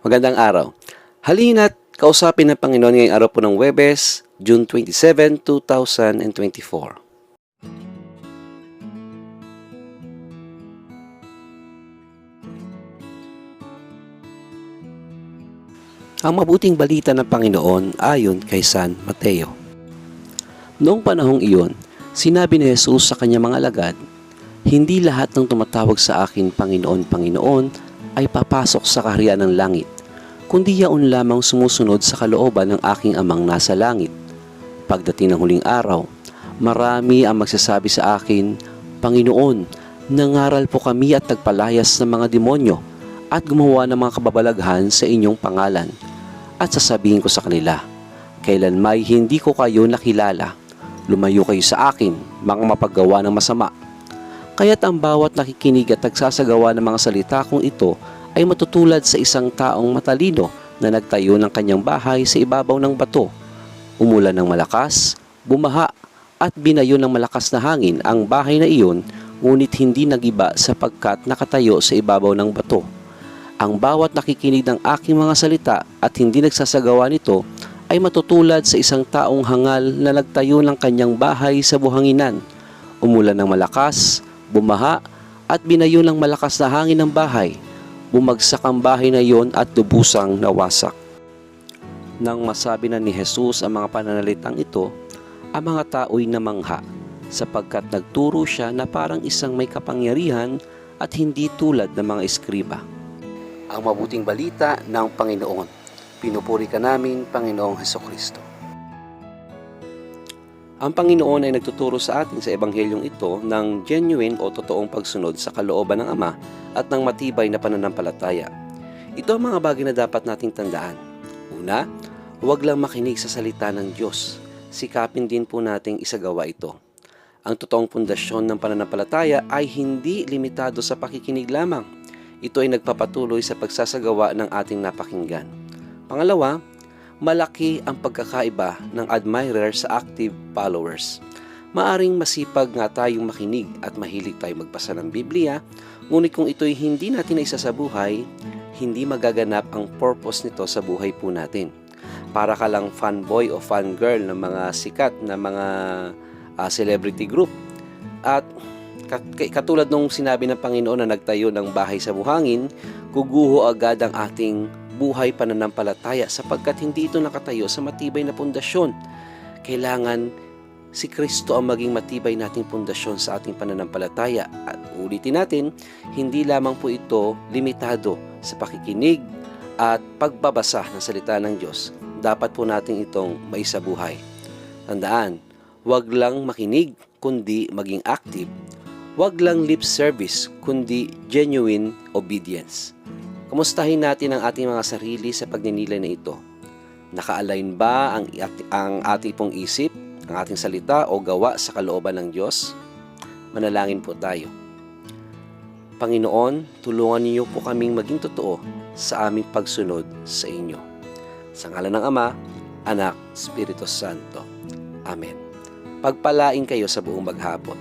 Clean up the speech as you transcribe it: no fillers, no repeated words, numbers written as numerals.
Magandang araw. Halina't kausapin ng Panginoon ngayong araw po ng Huwebes, June 27, 2024. Ang mabuting balita ng Panginoon ayon kay San Mateo. Noong panahong iyon, sinabi ni Jesus sa kanyang mga alagad, "Hindi lahat ng tumatawag sa akin, Panginoon, Panginoon, ay papasok sa kaharian ng langit, kundi yaon lamang sumusunod sa kalooban ng aking Amang nasa langit. Pagdating ng huling araw, marami ang magsasabi sa akin, Panginoon, nangaral po kami at nagpalayas ng mga demonyo at gumawa ng mga kababalaghan sa inyong pangalan. At sasabihin ko sa kanila, kailanmay hindi ko kayo nakilala. Lumayo kayo sa akin, mga mapaggawa ng masama." Kaya't ang bawat nakikinig at nagsasagawa ng mga salita kong ito ay matutulad sa isang taong matalino na nagtayo ng kanyang bahay sa ibabaw ng bato. Umulan ng malakas, bumaha, at binayo ng malakas na hangin ang bahay na iyon, ngunit hindi nagiba sapagkat nakatayo sa ibabaw ng bato. Ang bawat nakikinig ng aking mga salita at hindi nagsasagawa nito ay matutulad sa isang taong hangal na nagtayo ng kanyang bahay sa buhanginan. Umulan ng malakas, bumaha, at binayo ng malakas na hangin ng bahay. Bumagsak ang bahay na iyon at lubusang nawasak. Nang masabi na ni Jesus ang mga pananalitang ito, ang mga tao'y namangha sapagkat nagturo siya na parang isang may kapangyarihan at hindi tulad ng mga eskriba. Ang mabuting balita ng Panginoon. Pinupuri ka namin, Panginoong Hesukristo. Ang Panginoon ay nagtuturo sa atin sa ebanghelyong ito ng genuine o totoong pagsunod sa kalooban ng Ama at ng matibay na pananampalataya. Ito ang mga bagay na dapat nating tandaan. Una, huwag lang makinig sa salita ng Diyos. Sikapin din po nating isagawa ito. Ang totoong pundasyon ng pananampalataya ay hindi limitado sa pakikinig lamang. Ito ay nagpapatuloy sa pagsasagawa ng ating napakinggan. Pangalawa, malaki ang pagkakaiba ng admirer sa active followers. Maaring masipag nga tayong makinig at mahilig tayong magbasa ng Biblia, ngunit kung ito'y hindi natin naisa sa buhay, hindi magaganap ang purpose nito sa buhay po natin. Para ka lang fanboy o fangirl ng mga sikat na mga celebrity group. At katulad nung sinabi ng Panginoon na nagtayo ng bahay sa buhangin, guguho agad ang ating buhay pananampalataya sapagkat hindi ito nakatayo sa matibay na pundasyon. Kailangan si Kristo ang maging matibay nating pundasyon sa ating pananampalataya. At ulitin natin, hindi lamang po ito limitado sa pakikinig at pagbabasa ng salita ng Diyos. Dapat po natin itong maisabuhay. Tandaan, huwag lang makinig kundi maging active. Huwag lang lip service, kundi genuine obedience. Kumustahin natin ang ating mga sarili sa pagninilay na ito. Naka-align ba ang ating pong isip, ang ating salita o gawa sa kalooban ng Diyos? Manalangin po tayo. Panginoon, tulungan niyo po kaming maging totoo sa aming pagsunod sa inyo. Sa ngalan ng Ama, Anak, Espiritu Santo. Amen. Pagpalain kayo sa buong maghapon.